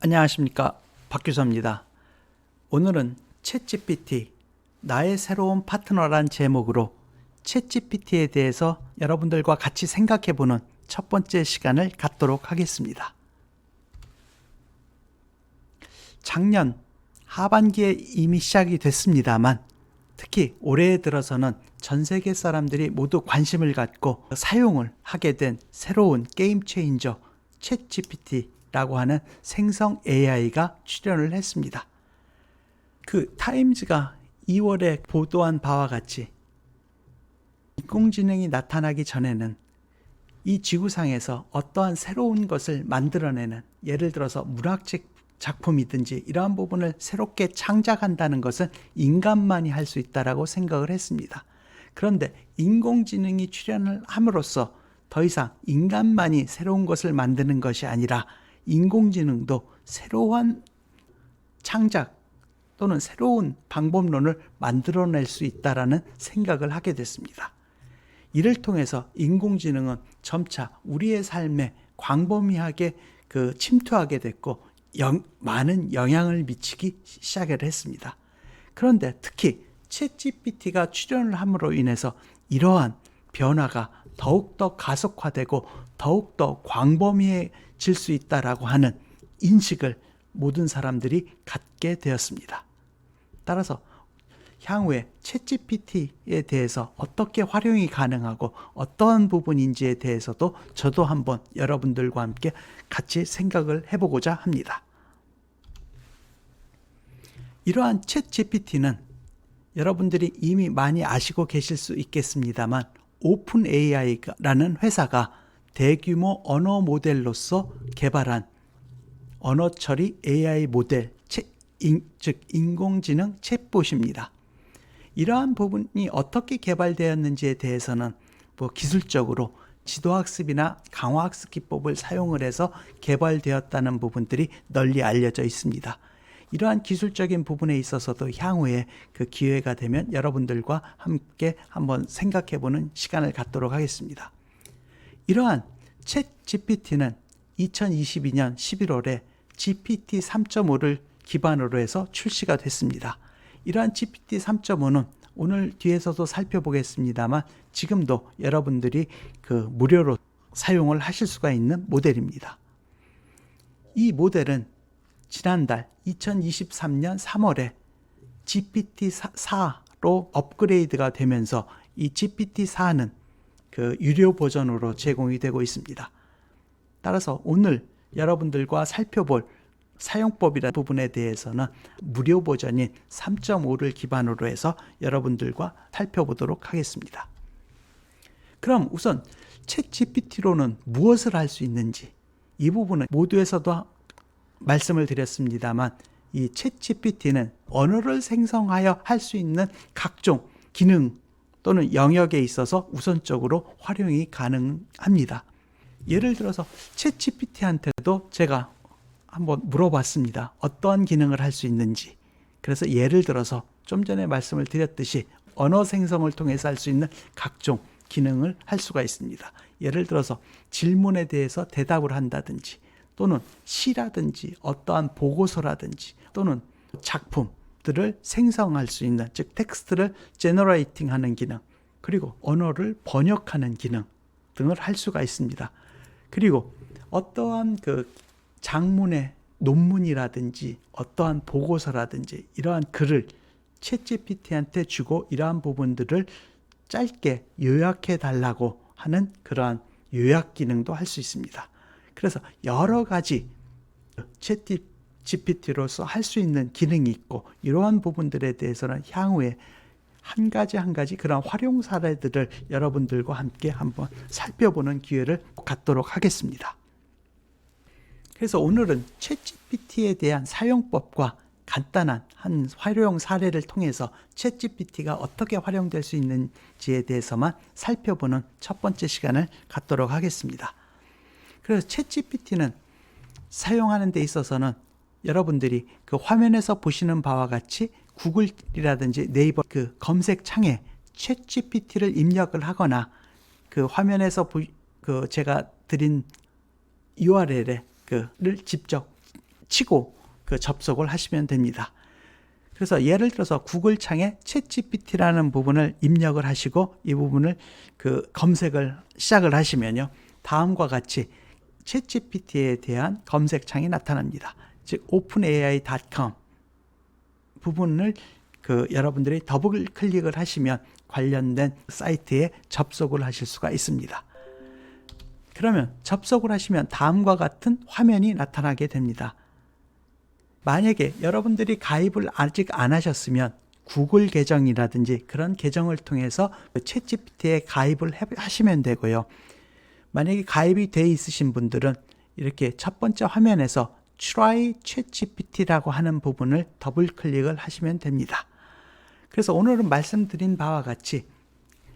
안녕하십니까, 박규서입니다. 오늘은 챗GPT, 나의 새로운 파트너란 제목으로 챗GPT에 대해서 여러분들과 같이 생각해보는 첫 번째 시간을 갖도록 하겠습니다. 작년 하반기에 이미 시작이 됐습니다만 특히 올해 들어서는 전 세계 사람들이 모두 관심을 갖고 사용을 하게 된 새로운 게임 체인저 챗GPT라고 하는 생성 AI가 출연을 했습니다. 그 타임즈가 2월에 보도한 바와 같이 인공지능이 나타나기 전에는 이 지구상에서 어떠한 새로운 것을 만들어내는, 예를 들어서 문학적 작품이든지 이러한 부분을 새롭게 창작한다는 것은 인간만이 할 수 있다라고 생각을 했습니다. 그런데 인공지능이 출현을 함으로써 더 이상 인간만이 새로운 것을 만드는 것이 아니라 인공지능도 새로운 창작 또는 새로운 방법론을 만들어낼 수 있다라는 생각을 하게 됐습니다. 이를 통해서 인공지능은 점차 우리의 삶에 광범위하게 침투하게 됐고 많은 영향을 미치기 시작을 했습니다. 그런데 특히 챗GPT가 출현을 함으로 인해서 이러한 변화가 더욱더 가속화되고 더욱더 광범위해질 수 있다라고 하는 인식을 모든 사람들이 갖게 되었습니다. 따라서 향후에 챗GPT에 대해서 어떻게 활용이 가능하고 어떠한 부분인지에 대해서도 저도 한번 여러분들과 함께 같이 생각을 해보고자 합니다. 이러한 챗GPT는 여러분들이 이미 많이 아시고 계실 수 있겠습니다만 오픈 AI라는 회사가 대규모 언어 모델로서 개발한 언어 처리 AI 모델, 즉 인공지능 챗봇입니다. 이러한 부분이 어떻게 개발되었는지에 대해서는 기술적으로 지도학습이나 강화학습 기법을 사용을 해서 개발되었다는 부분들이 널리 알려져 있습니다. 이러한 기술적인 부분에 있어서도 향후에 그 기회가 되면 여러분들과 함께 한번 생각해보는 시간을 갖도록 하겠습니다. 이러한 챗GPT는 2022년 11월에 GPT 3.5를 기반으로 해서 출시가 됐습니다. 이러한 GPT 3.5는 오늘 뒤에서도 살펴보겠습니다만 지금도 여러분들이 무료로 사용을 하실 수가 있는 모델입니다. 이 모델은 지난달 2023년 3월에 GPT-4로 업그레이드가 되면서 이 GPT-4는 유료 버전으로 제공이 되고 있습니다. 따라서 오늘 여러분들과 살펴볼 사용법이라는 부분에 대해서는 무료 버전인 3.5를 기반으로 해서 여러분들과 살펴보도록 하겠습니다. 그럼 우선 챗GPT로는 무엇을 할 수 있는지, 이 부분은 모두에서도 말씀을 드렸습니다만 이 챗GPT는 언어를 생성하여 할 수 있는 각종 기능 또는 영역에 있어서 우선적으로 활용이 가능합니다. 예를 들어서 챗GPT한테도 제가 한번 물어봤습니다. 어떠한 기능을 할 수 있는지. 그래서 예를 들어서 좀 전에 말씀을 드렸듯이 언어 생성을 통해서 할 수 있는 각종 기능을 할 수가 있습니다. 예를 들어서 질문에 대해서 대답을 한다든지 또는 시라든지 어떠한 보고서라든지 또는 작품들을 생성할 수 있는, 즉 텍스트를 제너레이팅 하는 기능, 그리고 언어를 번역하는 기능 등을 할 수가 있습니다. 그리고 어떠한 장문의 논문이라든지 어떠한 보고서라든지 이러한 글을 챗GPT한테 주고 이러한 부분들을 짧게 요약해 달라고 하는 그러한 요약 기능도 할 수 있습니다. 그래서 여러 가지 챗GPT로서 할 수 있는 기능이 있고 이러한 부분들에 대해서는 향후에 한 가지 그런 활용 사례들을 여러분들과 함께 한번 살펴보는 기회를 갖도록 하겠습니다. 그래서 오늘은 챗GPT에 대한 사용법과 간단한 한 활용 사례를 통해서 챗GPT가 어떻게 활용될 수 있는지에 대해서만 살펴보는 첫 번째 시간을 갖도록 하겠습니다. 그래서 챗GPT는 사용하는 데 있어서는 여러분들이 화면에서 보시는 바와 같이 구글이라든지 네이버 검색창에 챗GPT를 입력을 하거나 화면에서 제가 드린 URL에 를 직접 치고 그 접속을 하시면 됩니다. 그래서 예를 들어서 구글 창에 챗GPT라는 부분을 입력을 하시고 이 부분을 그 검색을 시작을 하시면요. 다음과 같이 챗GPT에 대한 검색창이 나타납니다. 즉 openai.com 부분을 그 여러분들이 더블 클릭을 하시면 관련된 사이트에 접속을 하실 수가 있습니다. 그러면 접속을 하시면 다음과 같은 화면이 나타나게 됩니다. 만약에 여러분들이 가입을 아직 안 하셨으면 구글 계정이라든지 그런 계정을 통해서 챗GPT에 가입을 하시면 되고요. 만약에 가입이 돼 있으신 분들은 이렇게 첫 번째 화면에서 Try ChatGPT라고 하는 부분을 더블 클릭을 하시면 됩니다. 그래서 오늘은 말씀드린 바와 같이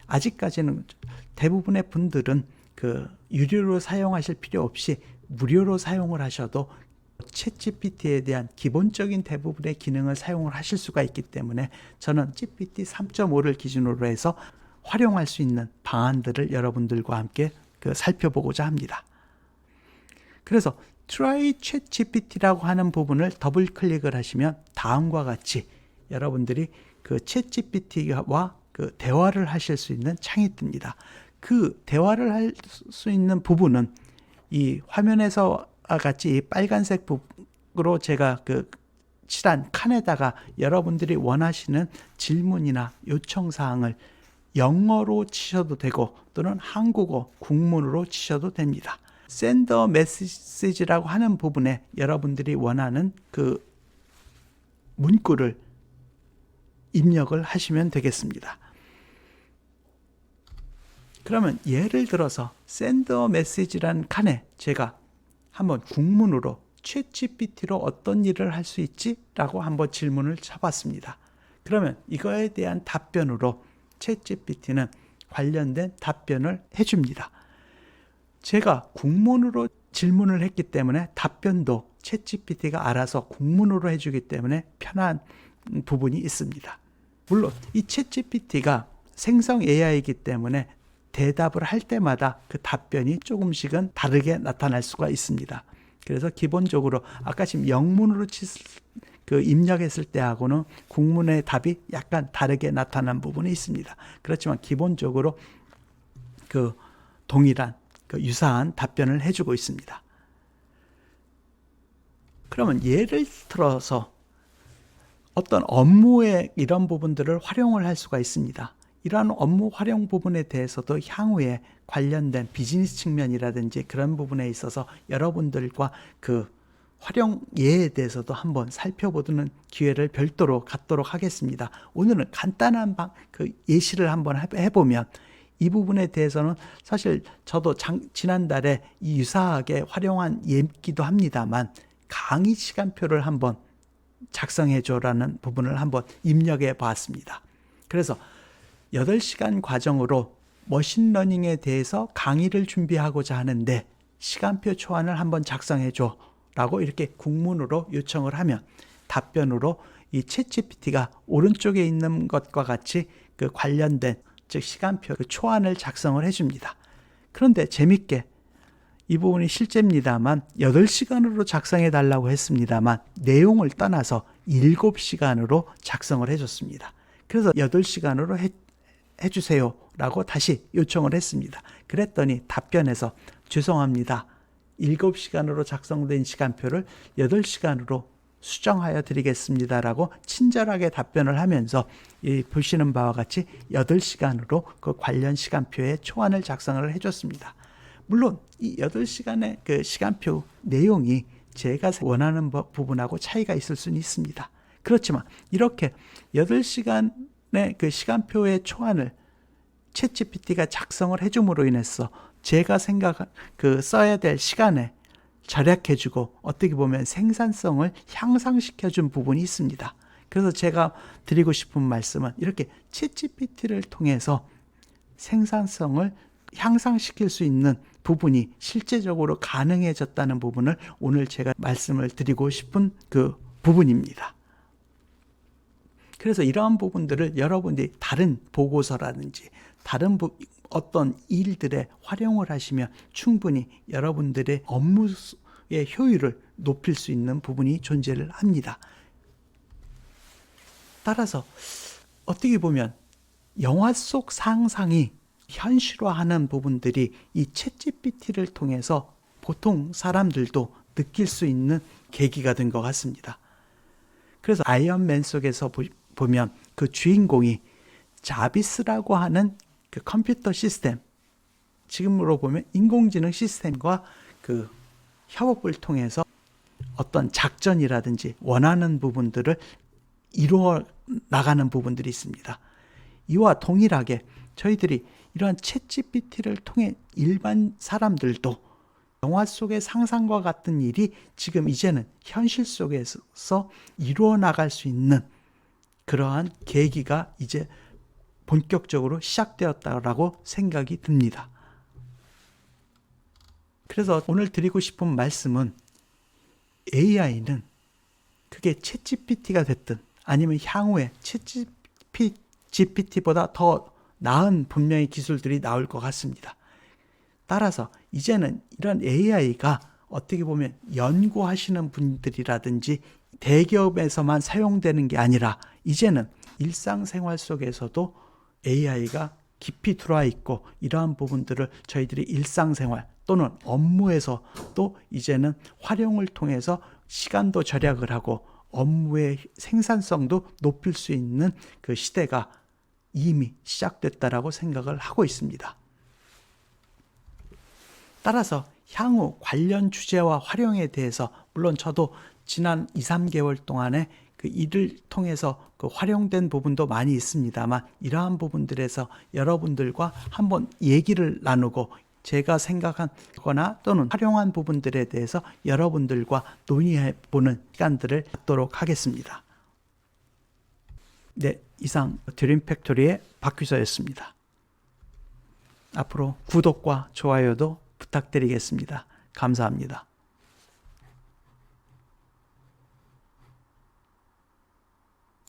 아직까지는 대부분의 분들은 그 유료로 사용하실 필요 없이 무료로 사용을 하셔도 챗GPT에 대한 기본적인 대부분의 기능을 사용을 하실 수가 있기 때문에 저는 GPT 3.5를 기준으로 해서 활용할 수 있는 방안들을 여러분들과 함께 살펴보고자 합니다. 그래서 Try ChatGPT라고 하는 부분을 더블 클릭을 하시면 다음과 같이 여러분들이 그 챗GPT와 그 대화를 하실 수 있는 창이 뜹니다. 그 대화를 할 수 있는 부분은 이 화면에서 같이 빨간색으로 제가 그 칠한 칸에다가 여러분들이 원하시는 질문이나 요청 사항을 영어로 치셔도 되고 또는 한국어 국문으로 치셔도 됩니다. Send a message라고 하는 부분에 여러분들이 원하는 그 문구를 입력을 하시면 되겠습니다. 그러면 예를 들어서 Send a message라는 칸에 제가 한번 국문으로 챗GPT로 어떤 일을 할 수 있지? 라고 한번 질문을 쳐봤습니다. 그러면 이거에 대한 답변으로 챗GPT는 관련된 답변을 해줍니다. 제가 국문으로 질문을 했기 때문에 답변도 챗GPT가 알아서 국문으로 해주기 때문에 편한 부분이 있습니다. 물론 이 챗GPT가 생성 AI이기 때문에 대답을 할 때마다 그 답변이 조금씩은 다르게 나타날 수가 있습니다. 그래서 기본적으로 아까 지금 영문으로 입력했을 때하고는 국문의 답이 약간 다르게 나타난 부분이 있습니다. 그렇지만 기본적으로 그 동일한 유사한 답변을 해주고 있습니다. 그러면 예를 들어서 어떤 업무에 이런 부분들을 활용을 할 수가 있습니다. 이러한 업무 활용 부분에 대해서도 향후에 관련된 비즈니스 측면이라든지 그런 부분에 있어서 여러분들과 그 활용 예에 대해서도 한번 살펴보는 기회를 별도로 갖도록 하겠습니다. 오늘은 간단한 예시를 한번 해보면 이 부분에 대해서는 사실 저도 지난달에 이 유사하게 활용한 예기도 합니다만 강의 시간표를 한번 작성해줘라는 부분을 한번 입력해 봤습니다. 그래서 8시간 과정으로 머신러닝에 대해서 강의를 준비하고자 하는데 시간표 초안을 한번 작성해줘 라고 이렇게 국문으로 요청을 하면 답변으로 이 챗GPT가 오른쪽에 있는 것과 같이 그 관련된 즉 시간표 그 초안을 작성을 해줍니다. 그런데 재밌게 이 부분이 실제입니다만 8시간으로 작성해 달라고 했습니다만 내용을 떠나서 7시간으로 작성을 해줬습니다. 그래서 8시간으로 해주세요 라고 다시 요청을 했습니다. 그랬더니 답변에서 죄송합니다. 7시간으로 작성된 시간표를 8시간으로 수정하여 드리겠습니다 라고 친절하게 답변을 하면서 보시는 바와 같이 8시간으로 그 관련 시간표에 초안을 작성을 해줬습니다. 물론 이 8시간의 그 시간표 내용이 제가 원하는 부분하고 차이가 있을 수는 있습니다. 그렇지만 이렇게 8시간의 그 시간표의 초안을 챗GPT가 작성을 해줌으로 인해서 제가 써야 될 시간에 절약해주고 어떻게 보면 생산성을 향상시켜준 부분이 있습니다. 그래서 제가 드리고 싶은 말씀은 이렇게 챗GPT를 통해서 생산성을 향상시킬 수 있는 부분이 실제적으로 가능해졌다는 부분을 오늘 제가 말씀을 드리고 싶은 그 부분입니다. 그래서 이러한 부분들을 여러분들이 다른 보고서라든지 다른 어떤 일들에 활용을 하시면 충분히 여러분들의 업무 사용의 효율을 높일 수 있는 부분이 존재를 합니다. 따라서 어떻게 보면 영화 속 상상이 현실화하는 부분들이 이 챗GPT를 통해서 보통 사람들도 느낄 수 있는 계기가 된 것 같습니다. 그래서 아이언맨 속에서 보면 그 주인공이 자비스라고 하는 그 컴퓨터 시스템, 지금으로 보면 인공지능 시스템과 그 협업을 통해서 어떤 작전이라든지 원하는 부분들을 이루어 나가는 부분들이 있습니다. 이와 동일하게 저희들이 이러한 챗GPT를 통해 일반 사람들도 영화 속의 상상과 같은 일이 지금 이제는 현실 속에서 이루어 나갈 수 있는 그러한 계기가 이제 본격적으로 시작되었다라고 생각이 듭니다. 그래서 오늘 드리고 싶은 말씀은 AI는 그게 챗GPT가 됐든 아니면 향후에 챗GPT보다 더 나은 분명히 기술들이 나올 것 같습니다. 따라서 이제는 이런 AI가 어떻게 보면 연구하시는 분들이라든지 대기업에서만 사용되는 게 아니라 이제는 일상생활 속에서도 AI가 깊이 들어와 있고 이러한 부분들을 저희들이 일상생활 또는 업무에서도 이제는 활용을 통해서 시간도 절약을 하고 업무의 생산성도 높일 수 있는 그 시대가 이미 시작됐다라고 생각을 하고 있습니다. 따라서 향후 관련 주제와 활용에 대해서 물론 저도 지난 2, 3개월 동안에 그 일을 통해서 그 활용된 부분도 많이 있습니다만 이러한 부분들에서 여러분들과 한번 얘기를 나누고 제가 생각하거나 또는 활용한 부분들에 대해서 여러분들과 논의해보는 시간들을 갖도록 하겠습니다. 네, 이상 드림팩토리의 박규서였습니다. 앞으로 구독과 좋아요도 부탁드리겠습니다. 감사합니다.